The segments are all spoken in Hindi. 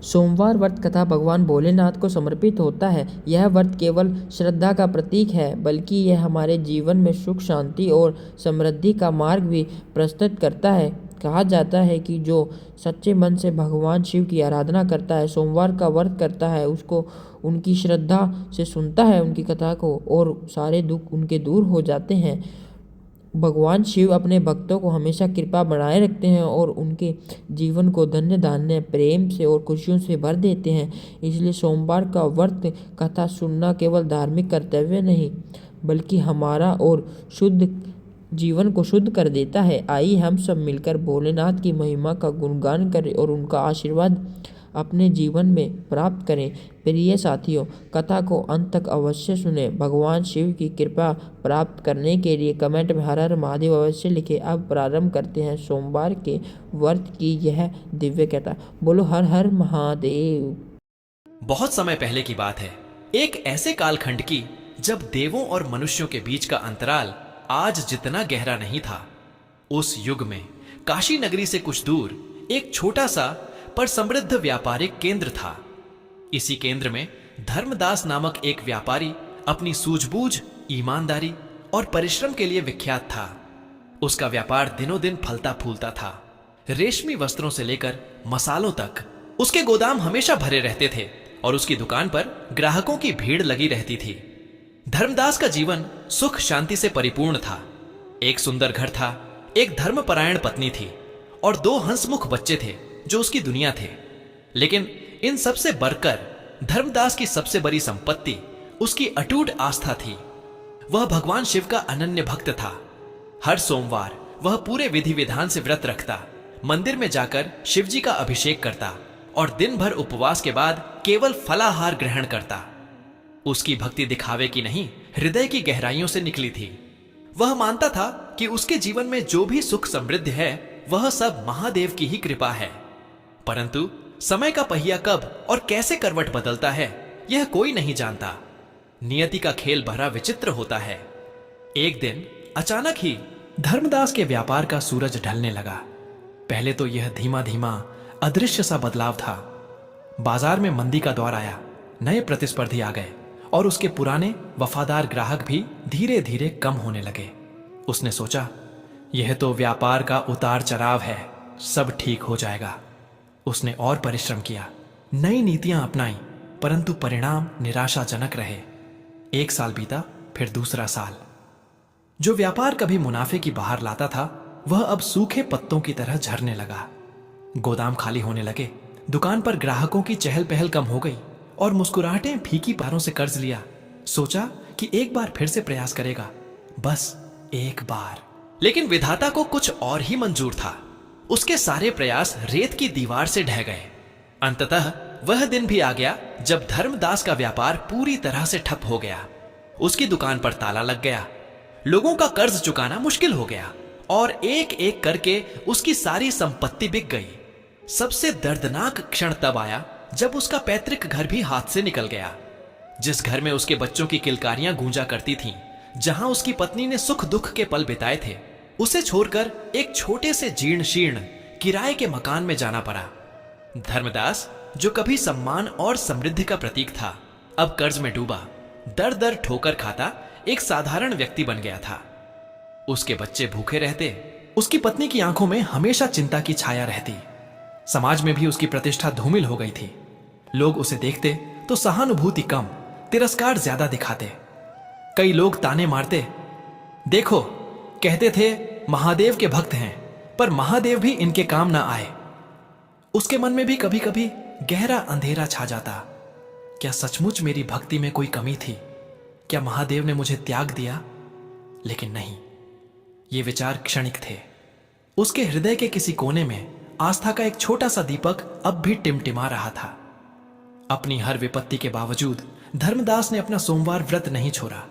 सोमवार व्रत कथा भगवान भोलेनाथ को समर्पित होता है। यह व्रत केवल श्रद्धा का प्रतीक है, बल्कि यह हमारे जीवन में सुख, शांति और समृद्धि का मार्ग भी प्रस्तुत करता है। कहा जाता है कि जो सच्चे मन से भगवान शिव की आराधना करता है, सोमवार का व्रत करता है, उसको उनकी श्रद्धा से सुनता है उनकी कथा को, और सारे दुख उनके दूर हो जाते हैं। भगवान शिव अपने भक्तों को हमेशा कृपा बनाए रखते हैं और उनके जीवन को धन्य धान्य, प्रेम से और खुशियों से भर देते हैं। इसलिए सोमवार का व्रत कथा सुनना केवल धार्मिक कर्तव्य नहीं, बल्कि हमारा और शुद्ध जीवन को शुद्ध कर देता है। आइए हम सब मिलकर भोलेनाथ की महिमा का गुणगान करें और उनका आशीर्वाद अपने जीवन में प्राप्त करें। प्रिय साथियों, कथा को अंत तक अवश्य सुनें। भगवान शिव की कृपा प्राप्त करने के लिए कमेंट में हर हर महादेव अवश्य लिखें। अब प्रारंभ करते हैं सोमवार के व्रत की यह दिव्य कथा। बोलो हर हर महादेव। बहुत समय पहले की बात है, एक ऐसे कालखंड की जब देवों और मनुष्यों के बीच का अंतराल आज जितना गहरा नहीं था। उस युग में काशी नगरी से कुछ दूर एक छोटा सा पर समृद्ध व्यापारिक केंद्र था। इसी केंद्र में धर्मदास नामक एक व्यापारी अपनी सूझबूझ, ईमानदारी और परिश्रम के लिए विख्यात था। उसका व्यापार दिनों दिन फलता फूलता था। रेशमी वस्त्रों से लेकर मसालों तक उसके गोदाम हमेशा भरे रहते थे और उसकी दुकान पर ग्राहकों की भीड़ लगी रहती थी। धर्मदास का जीवन सुख शांति से परिपूर्ण था। एक सुंदर घर था, एक धर्मपरायण पत्नी थी और 2 हंसमुख बच्चे थे जो उसकी दुनिया थे। लेकिन इन सबसे बढ़कर धर्मदास की सबसे बड़ी संपत्ति उसकी अटूट आस्था थी। वह भगवान शिव का अनन्य भक्त था। हर सोमवार वह पूरे विधि विधान से व्रत रखता, मंदिर में जाकर शिवजी का अभिषेक करता और दिन भर उपवास के बाद केवल फलाहार ग्रहण करता। उसकी भक्ति दिखावे की नहीं, हृदय की गहराइयों से निकली थी। वह मानता था कि उसके जीवन में जो भी सुख समृद्धि है वह सब महादेव की ही कृपा है। परंतु समय का पहिया कब और कैसे करवट बदलता है यह कोई नहीं जानता। नियति का खेल बड़ा विचित्र होता है। एक दिन अचानक ही धर्मदास के व्यापार का सूरज ढलने लगा। पहले तो यह धीमा धीमा अदृश्य सा बदलाव था। बाजार में मंदी का दौर आया, नए प्रतिस्पर्धी आ गए और उसके पुराने वफादार ग्राहक भी धीरे धीरे कम होने लगे। उसने सोचा, यह तो व्यापार का उतार चढ़ाव है, सब ठीक हो जाएगा। उसने और परिश्रम किया, नई नीतियां अपनाई, परंतु परिणाम निराशाजनक रहे। 1 साल बीता, फिर दूसरा साल। जो व्यापार कभी मुनाफे की बाहर लाता था वह अब सूखे पत्तों की तरह झरने लगा। गोदाम खाली होने लगे, दुकान पर ग्राहकों की चहल पहल कम हो गई और मुस्कुराहटें फीकी पारों से कर्ज लिया। सोचा कि एक बार फिर से प्रयास करेगा, बस एक बार। लेकिन विधाता को कुछ और ही मंजूर था। उसके सारे प्रयास रेत की दीवार से ढह गए। अंततः वह दिन भी आ गया जब धर्मदास का व्यापार पूरी तरह से ठप हो गया। उसकी दुकान पर ताला लग गया, लोगों का कर्ज चुकाना मुश्किल हो गया और एक एक करके उसकी सारी संपत्ति बिक गई। सबसे दर्दनाक क्षण तब आया जब उसका पैतृक घर भी हाथ से निकल गया। जिस घर में उसके बच्चों की किलकारियां गूंजा करती थीं, जहां उसकी पत्नी ने सुख दुख के पल बिताए थे, उसे छोड़कर एक छोटे से जीर्ण शीर्ण किराए के मकान में जाना पड़ा। धर्मदास, जो कभी सम्मान और समृद्धि का प्रतीक था, अब कर्ज में डूबा, दर दर ठोकर खाता एक साधारण व्यक्ति बन गया था। उसके बच्चे भूखे रहते, उसकी पत्नी की आंखों में हमेशा चिंता की छाया रहती। समाज में भी उसकी प्रतिष्ठा धूमिल हो गई थी। लोग उसे देखते तो सहानुभूति कम, तिरस्कार ज्यादा दिखाते। कई लोग ताने मारते, देखो, कहते थे महादेव के भक्त हैं, पर महादेव भी इनके काम ना आए। उसके मन में भी कभी कभी गहरा अंधेरा छा जाता। क्या सचमुच मेरी भक्ति में कोई कमी थी? क्या महादेव ने मुझे त्याग दिया? लेकिन नहीं, ये विचार क्षणिक थे। उसके हृदय के किसी कोने में आस्था का एक छोटा सा दीपक अब भी टिमटिमा रहा था। अपनी हर विपत्ति के बावजूद धर्मदास ने अपना सोमवार व्रत नहीं छोड़ा।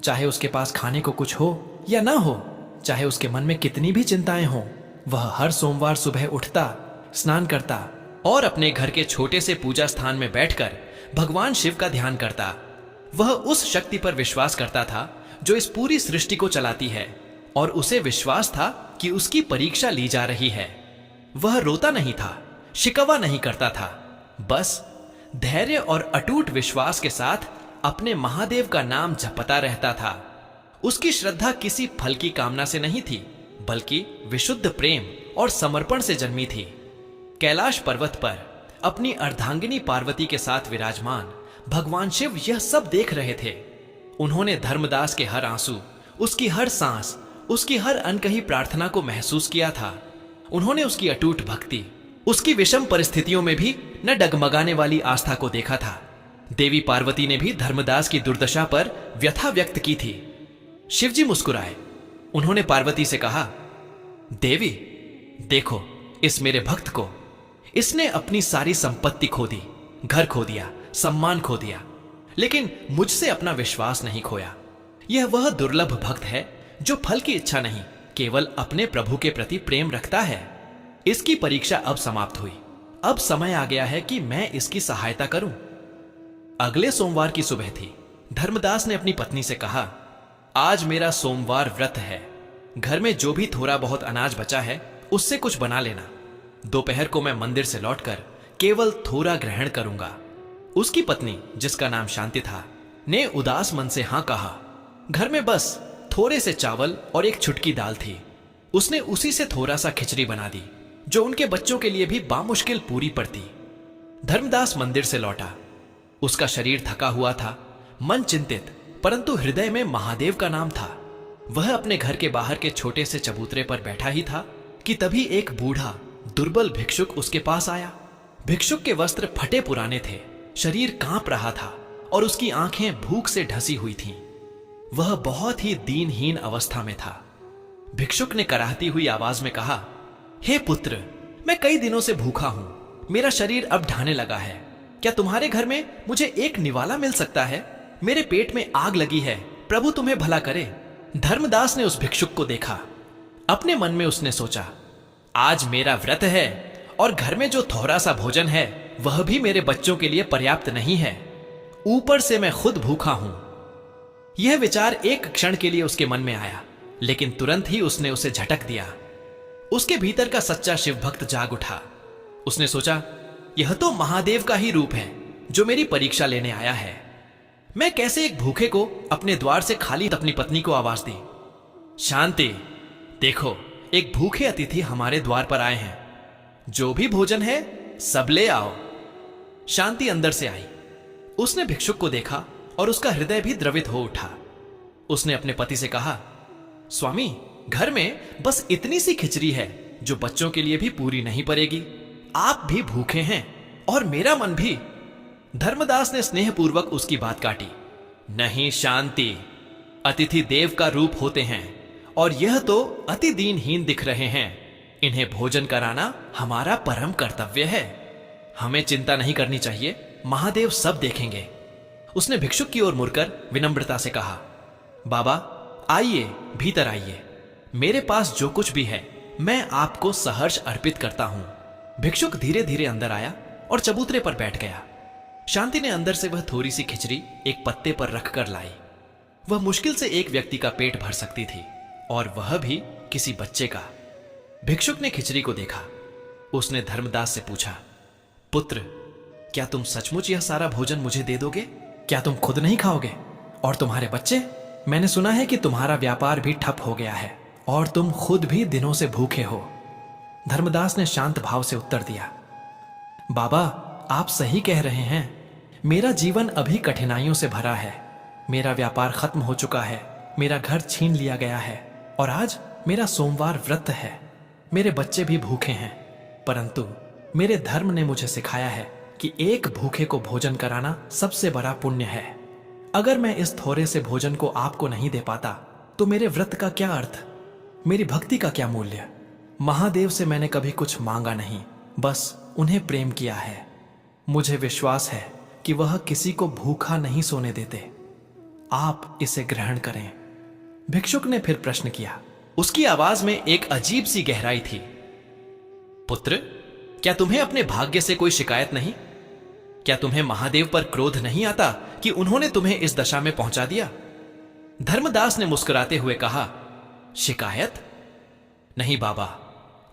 चाहे उसके पास खाने को कुछ हो या ना हो, चाहे उसके मन में कितनी भी चिंताएं हों, वह हर सोमवार सुबह उठता, स्नान करता और अपने घर के छोटे से पूजा स्थान में बैठकर भगवान शिव का ध्यान करता। वह उस शक्ति पर विश्वास करता था जो इस पूरी सृष्टि को चलाती है, और उसे विश्वास था कि उसकी परीक्षा ली जा रही है। वह रोता नहीं था, शिकवा नहीं करता था, बस धैर्य और अटूट विश्वास के साथ अपने महादेव का नाम जपता रहता था। उसकी श्रद्धा किसी फल की कामना से नहीं थी, बल्कि विशुद्ध प्रेम और समर्पण से जन्मी थी। कैलाश पर्वत पर अपनी अर्धांगिनी पार्वती के साथ विराजमान भगवान शिव यह सब देख रहे थे। उन्होंने धर्मदास के हर आंसू, उसकी हर सांस, उसकी हर अनकही प्रार्थना को महसूस किया था। उन्होंने उसकी अटूट भक्ति, उसकी विषम परिस्थितियों में भी न डगमगाने वाली आस्था को देखा था। देवी पार्वती ने भी धर्मदास की दुर्दशा पर व्यथा व्यक्त की थी। शिवजी मुस्कुराए। उन्होंने पार्वती से कहा, देवी देखो इस मेरे भक्त को, इसने अपनी सारी संपत्ति खो दी, घर खो दिया, सम्मान खो दिया, लेकिन मुझसे अपना विश्वास नहीं खोया। यह वह दुर्लभ भक्त है जो फल की इच्छा नहीं, केवल अपने प्रभु के प्रति प्रेम रखता है। इसकी परीक्षा अब समाप्त हुई। अब समय आ गया है कि मैं इसकी सहायता करूं। अगले सोमवार की सुबह थी। धर्मदास ने अपनी पत्नी से कहा, आज मेरा सोमवार व्रत है। घर में जो भी थोड़ा बहुत अनाज बचा है उससे कुछ बना लेना। दोपहर को मैं मंदिर से लौटकर केवल थोड़ा ग्रहण करूंगा। उसकी पत्नी, जिसका नाम शांति था, ने उदास मन से हां कहा। घर में बस थोड़े से चावल और एक छुटकी दाल थी। उसने उसी से थोड़ा सा खिचड़ी बना दी, जो उनके बच्चों के लिए भी बामुश्किल पूरी पड़ती। धर्मदास मंदिर से लौटा। उसका शरीर थका हुआ था, मन चिंतित, परंतु हृदय में महादेव का नाम था। वह अपने घर के बाहर के छोटे से चबूतरे पर बैठा ही था कि तभी एक बूढ़ा दुर्बल भिक्षुक उसके पास आया। भिक्षुक के वस्त्र फटे पुराने थे, शरीर कांप रहा था और उसकी आंखें भूख से ढसी हुई थीं। वह बहुत ही दीनहीन अवस्था में था। भिक्षुक ने कराहती हुई आवाज में कहा, हे पुत्र, मैं कई दिनों से भूखा हूं, मेरा शरीर अब ढाने लगा है। क्या तुम्हारे घर में मुझे एक निवाला मिल सकता है? मेरे पेट में आग लगी है, प्रभु तुम्हें भला करे। धर्मदास ने उस भिक्षुक को देखा। अपने मन में उसने सोचा, आज मेरा व्रत है और घर में जो थोड़ा सा भोजन है वह भी मेरे बच्चों के लिए पर्याप्त नहीं है, ऊपर से मैं खुद भूखा हूं। यह विचार एक क्षण के लिए उसके मन में आया, लेकिन तुरंत ही उसने उसे झटक दिया। उसके भीतर का सच्चा शिव भक्त जाग उठा। उसने सोचा, यह तो महादेव का ही रूप है जो मेरी परीक्षा लेने आया है। मैं कैसे एक भूखे को अपने द्वार से खाली अपनी पत्नी को आवाज दी, शांति देखो, एक भूखे अतिथि हमारे द्वार पर आए हैं, जो भी भोजन है सब ले आओ। शांति अंदर से आई। उसने भिक्षुक को देखा और उसका हृदय भी द्रवित हो उठा। उसने अपने पति से कहा, स्वामी, घर में बस इतनी सी खिचड़ी है जो बच्चों के लिए भी पूरी नहीं पड़ेगी। आप भी भूखे हैं और मेरा मन भी। धर्मदास ने स्नेहपूर्वक उसकी बात काटी। नहीं शांति, अतिथि देव का रूप होते हैं और यह तो अति दीनहीन दिख रहे हैं। इन्हें भोजन कराना हमारा परम कर्तव्य है। हमें चिंता नहीं करनी चाहिए, महादेव सब देखेंगे। उसने भिक्षुक की ओर मुड़कर विनम्रता से कहा, बाबा आइए, भीतर आइए। मेरे पास जो कुछ भी है मैं आपको सहर्ष अर्पित करता हूं। भिक्षुक धीरे धीरे अंदर आया और चबूतरे पर बैठ गया। शांति ने अंदर से वह थोड़ी सी खिचड़ी एक पत्ते पर रखकर लाई। वह मुश्किल से एक व्यक्ति का पेट भर सकती थी, और वह भी किसी बच्चे का। भिक्षुक ने खिचड़ी को देखा। उसने धर्मदास से पूछा, पुत्र, क्या तुम सचमुच यह सारा भोजन मुझे दे दोगे? क्या तुम खुद नहीं खाओगे? और तुम्हारे बच्चे? मैंने सुना है कि तुम्हारा व्यापार भी ठप हो गया है और तुम खुद भी दिनों से भूखे हो। धर्मदास ने शांत भाव से उत्तर दिया, बाबा आप सही कह रहे हैं। मेरा जीवन अभी कठिनाइयों से भरा है। मेरा व्यापार खत्म हो चुका है, मेरा घर छीन लिया गया है और आज मेरा सोमवार व्रत है। मेरे बच्चे भी भूखे हैं, परंतु मेरे धर्म ने मुझे सिखाया है कि एक भूखे को भोजन कराना सबसे बड़ा पुण्य है। अगर मैं इस थोड़े से भोजन को आपको नहीं दे पाता तो मेरे व्रत का क्या अर्थ, मेरी भक्ति का क्या मूल्य? महादेव से मैंने कभी कुछ मांगा नहीं, बस उन्हें प्रेम किया है। मुझे विश्वास है कि वह किसी को भूखा नहीं सोने देते। आप इसे ग्रहण करें। भिक्षुक ने फिर प्रश्न किया। उसकी आवाज में एक अजीब सी गहराई थी। पुत्र, क्या तुम्हें अपने भाग्य से कोई शिकायत नहीं? क्या तुम्हें महादेव पर क्रोध नहीं आता कि उन्होंने तुम्हें इस दशा में पहुंचा दिया? धर्मदास ने मुस्कुराते हुए कहा, शिकायत? नहीं बाबा,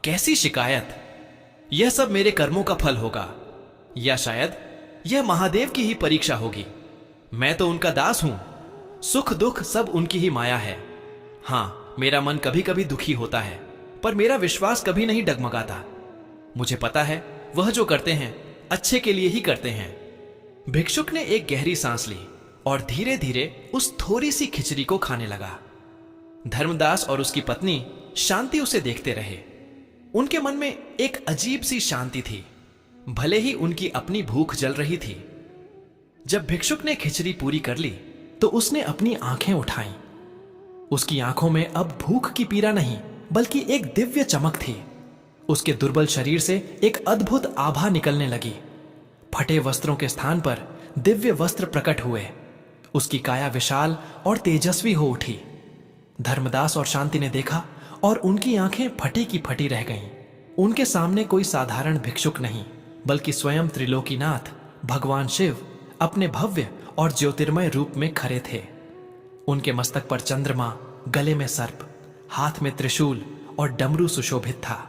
कैसी शिकायत? यह सब मेरे कर्मों का फल होगा। या शायद यह महादेव की ही परीक्षा होगी। मैं तो उनका दास हूं, सुख दुख सब उनकी ही माया है। हाँ, मेरा मन कभी कभी दुखी होता है, पर मेरा विश्वास कभी नहीं डगमगाता। मुझे पता है वह जो करते हैं अच्छे के लिए ही करते हैं। भिक्षुक ने एक गहरी सांस ली और धीरे धीरे उस थोड़ी सी खिचड़ी को खाने लगा। धर्मदास और उसकी पत्नी शांति उसे देखते रहे। उनके मन में एक अजीब सी शांति थी, भले ही उनकी अपनी भूख जल रही थी। जब भिक्षुक ने खिचड़ी पूरी कर ली तो उसने अपनी आंखें उठाईं। उसकी आंखों में अब भूख की पीड़ा नहीं, बल्कि एक दिव्य चमक थी। उसके दुर्बल शरीर से एक अद्भुत आभा निकलने लगी। फटे वस्त्रों के स्थान पर दिव्य वस्त्र प्रकट हुए। उसकी काया विशाल और तेजस्वी हो उठी। धर्मदास और शांति ने देखा और उनकी आंखें फटी की फटी रह गईं। उनके सामने कोई साधारण भिक्षुक नहीं, बल्कि स्वयं त्रिलोकीनाथ भगवान शिव अपने भव्य और ज्योतिर्मय रूप में खड़े थे। उनके मस्तक पर चंद्रमा, गले में सर्प, हाथ में त्रिशूल और डमरू सुशोभित था।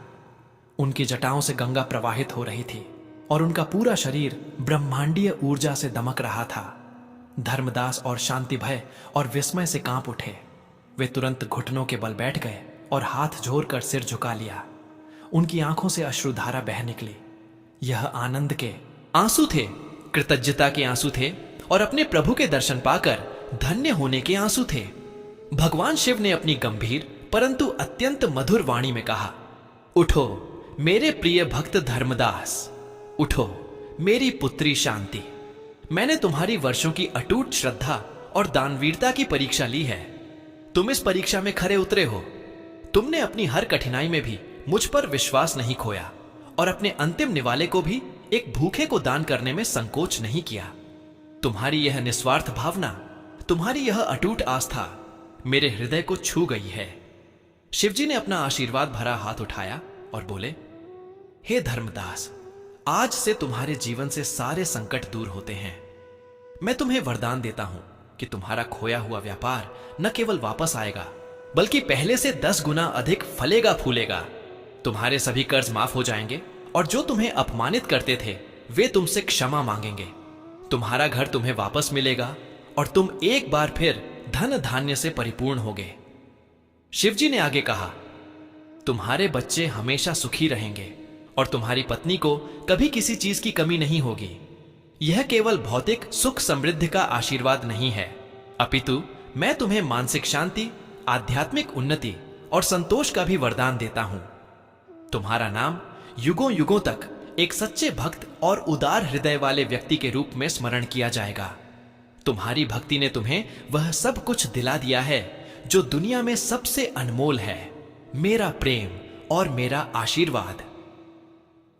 उनकी जटाओं से गंगा प्रवाहित हो रही थी और उनका पूरा शरीर ब्रह्मांडीय ऊर्जा से दमक रहा था। धर्मदास और शांति भय और विस्मय से कांप उठे। वे तुरंत घुटनों के बल बैठ गए और हाथ जोड़कर सिर झुका लिया। उनकी आंखों से अश्रुधारा बह निकली। यह आनंद के आंसू थे, कृतज्ञता के आंसू थे और अपने प्रभु के दर्शन पाकर धन्य होने के आंसू थे। भगवान शिव ने अपनी गंभीर परंतु अत्यंत मधुर वाणी में कहा, उठो मेरे प्रिय भक्त धर्मदास, उठो मेरी पुत्री शांति। मैंने तुम्हारी वर्षों की अटूट श्रद्धा और दानवीरता की परीक्षा ली है। तुम इस परीक्षा में खरे उतरे हो। तुमने अपनी हर कठिनाई में भी मुझ पर विश्वास नहीं खोया और अपने अंतिम निवाले को भी एक भूखे को दान करने में संकोच नहीं किया। तुम्हारी यह निस्वार्थ भावना, तुम्हारी यह अटूट आस्था मेरे हृदय को छू गई है। शिवजी ने अपना आशीर्वाद भरा हाथ उठाया और बोले, हे धर्मदास, आज से तुम्हारे जीवन से सारे संकट दूर होते हैं। मैं तुम्हें वरदान देता हूं कि तुम्हारा खोया हुआ व्यापार न केवल वापस आएगा, बल्कि पहले से 10 गुना अधिक फलेगा फूलेगा। तुम्हारे सभी कर्ज माफ हो जाएंगे और जो तुम्हें अपमानित करते थे वे तुमसे क्षमा मांगेंगे। तुम्हारा घर तुम्हें वापस मिलेगा और तुम एक बार फिर धन धान्य से परिपूर्ण होगे। शिवजी ने आगे कहा, तुम्हारे बच्चे हमेशा सुखी रहेंगे और तुम्हारी पत्नी को कभी किसी चीज की कमी नहीं होगी। यह केवल भौतिक सुख समृद्धि का आशीर्वाद नहीं है, अपितु मैं तुम्हें मानसिक शांति, आध्यात्मिक उन्नति और संतोष का भी वरदान देता हूं। तुम्हारा नाम युगों युगों तक एक सच्चे भक्त और उदार हृदय वाले व्यक्ति के रूप में स्मरण किया जाएगा। तुम्हारी भक्ति ने तुम्हें वह सब कुछ दिला दिया है जो दुनिया में सबसे अनमोल है, मेरा प्रेम और मेरा आशीर्वाद।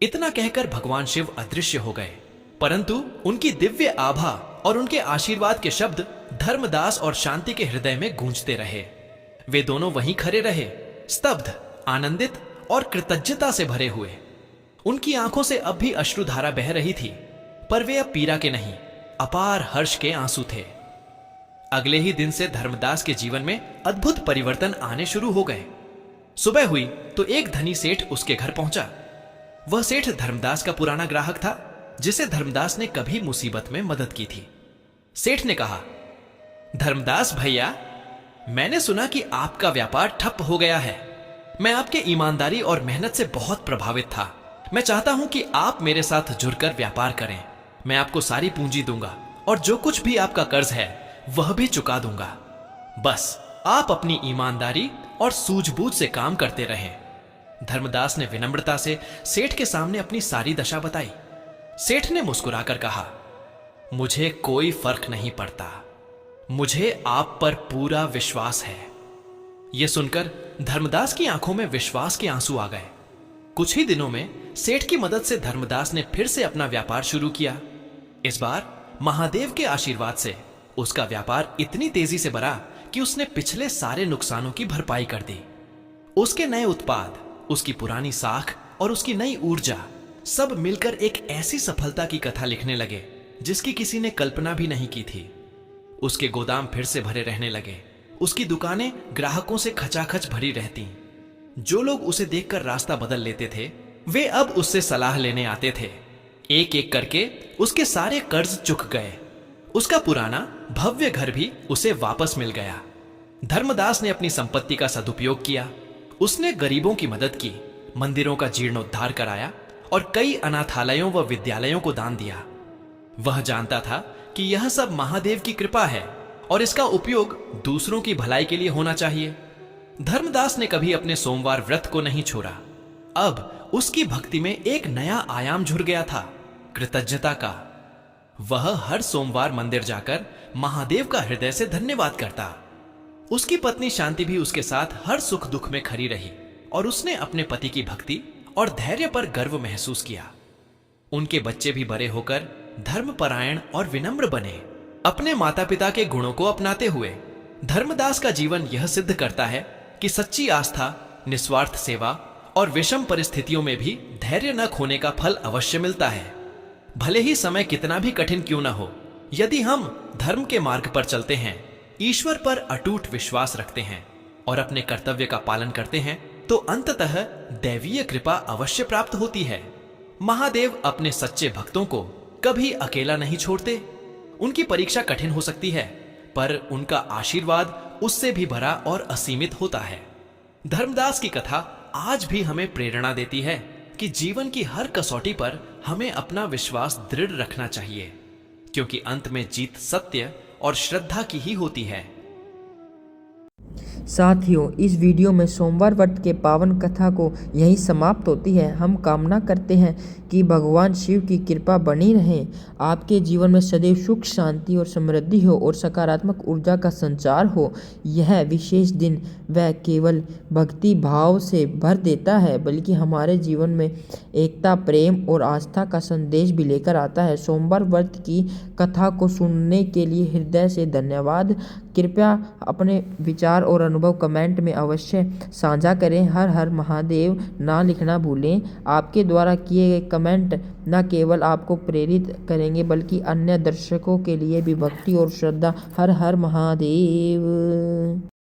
इतना कहकर भगवान शिव अदृश्य हो गए, परंतु उनकी दिव्य आभा और उनके आशीर्वाद के शब्द धर्मदास और शांति के हृदय में गूंजते रहे। वे दोनों वहीं खड़े रहे, स्तब्ध, आनंदित और कृतज्ञता से भरे हुए। उनकी आंखों से अब भी अश्रुधारा बह रही थी, पर वे अब पीड़ा के नहीं, अपार हर्ष के आंसू थे। अगले ही दिन से धर्मदास के जीवन में अद्भुत परिवर्तन आने शुरू हो गए। सुबह हुई तो एक धनी सेठ उसके घर पहुंचा। वह सेठ धर्मदास का पुराना ग्राहक था, जिसे धर्मदास ने कभी मुसीबत में मदद की थी। सेठ ने कहा, धर्मदास भैया, मैंने सुना कि आपका व्यापार ठप हो गया है। मैं आपके ईमानदारी और मेहनत से बहुत प्रभावित था। मैं चाहता हूं कि आप मेरे साथ जुड़कर व्यापार करें। मैं आपको सारी पूंजी दूंगा और जो कुछ भी आपका कर्ज है वह भी चुका दूंगा। बस आप अपनी ईमानदारी और सूझबूझ से काम करते रहें। धर्मदास ने विनम्रता से सेठ के सामने अपनी सारी दशा बताई। सेठ ने मुस्कुराकर कहा, मुझे कोई फर्क नहीं पड़ता, मुझे आप पर पूरा विश्वास है। यह सुनकर धर्मदास की आंखों में विश्वास के आंसू आ गए। कुछ ही दिनों में सेठ की मदद से धर्मदास ने फिर से अपना व्यापार शुरू किया। इस बार महादेव के आशीर्वाद से उसका व्यापार इतनी तेजी से बढ़ा कि उसने पिछले सारे नुकसानों की भरपाई कर दी। उसके नए उत्पाद, उसकी पुरानी साख और उसकी नई ऊर्जा सब मिलकर एक ऐसी सफलता की कथा लिखने लगे जिसकी किसी ने कल्पना भी नहीं की थी। उसके गोदाम फिर से भरे रहने लगे। उसकी दुकानें ग्राहकों से खचाखच भरी रहती। जो लोग उसे देखकर रास्ता बदल लेते थे वे अब उससे सलाह लेने आते थे, एक एक करके उसके सारे कर्ज चुक गए। उसका पुराना भव्य घर भी उसे वापस मिल गया। धर्मदास ने अपनी संपत्ति का सदुपयोग किया। उसने गरीबों की मदद की, मंदिरों का जीर्णोद्धार कराया और कई अनाथालयों व विद्यालयों को दान दिया। वह जानता था कि यह सब महादेव की कृपा है और इसका उपयोग दूसरों की भलाई के लिए होना चाहिए। धर्मदास ने कभी अपने सोमवार व्रत को नहीं छोड़ा। अब उसकी भक्ति में एक नया आयाम जुड़ गया था, कृतज्ञता का। वह हर सोमवार मंदिर जाकर महादेव का हृदय से धन्यवाद करता। उसकी पत्नी शांति भी उसके साथ हर सुख दुख में खड़ी रही और उसने अपने पति की भक्ति और धैर्य पर गर्व महसूस किया। उनके बच्चे भी बड़े होकर धर्मपरायण और विनम्र बने, अपने माता पिता के गुणों को अपनाते हुए। धर्मदास का जीवन यह सिद्ध करता है कि सच्ची आस्था, निस्वार्थ सेवा और विषम परिस्थितियों में भी धैर्य न खोने का फल अवश्य मिलता है। भले ही समय कितना भी कठिन क्यों न हो, यदि हम धर्म के मार्ग पर चलते हैं, ईश्वर पर अटूट विश्वास रखते हैं और अपने कर्तव्य का पालन करते हैं, तो अंततः दैवीय कृपा अवश्य प्राप्त होती है। महादेव अपने सच्चे भक्तों को कभी अकेला नहीं छोड़ते। उनकी परीक्षा कठिन हो सकती है, पर उनका आशीर्वाद उससे भी भरा और असीमित होता है। धर्मदास की कथा आज भी हमें प्रेरणा देती है कि जीवन की हर कसौटी पर हमें अपना विश्वास दृढ़ रखना चाहिए, क्योंकि अंत में जीत सत्य और श्रद्धा की ही होती है। साथियों, इस वीडियो में सोमवार व्रत के पावन कथा को यहीं समाप्त होती है। हम कामना करते हैं कि भगवान शिव की कृपा बनी रहे, आपके जीवन में सदैव सुख, शांति और समृद्धि हो और सकारात्मक ऊर्जा का संचार हो। यह विशेष दिन वह केवल भक्ति भाव से भर देता है, बल्कि हमारे जीवन में एकता, प्रेम और आस्था का संदेश भी लेकर आता है। सोमवार व्रत की कथा को सुनने के लिए हृदय से धन्यवाद। कृपया अपने विचार और अनुभव कमेंट में अवश्य साझा करें। हर हर महादेव ना लिखना भूलें। आपके द्वारा किए गए कमेंट न केवल आपको प्रेरित करेंगे, बल्कि अन्य दर्शकों के लिए भी भक्ति और श्रद्धा। हर हर महादेव।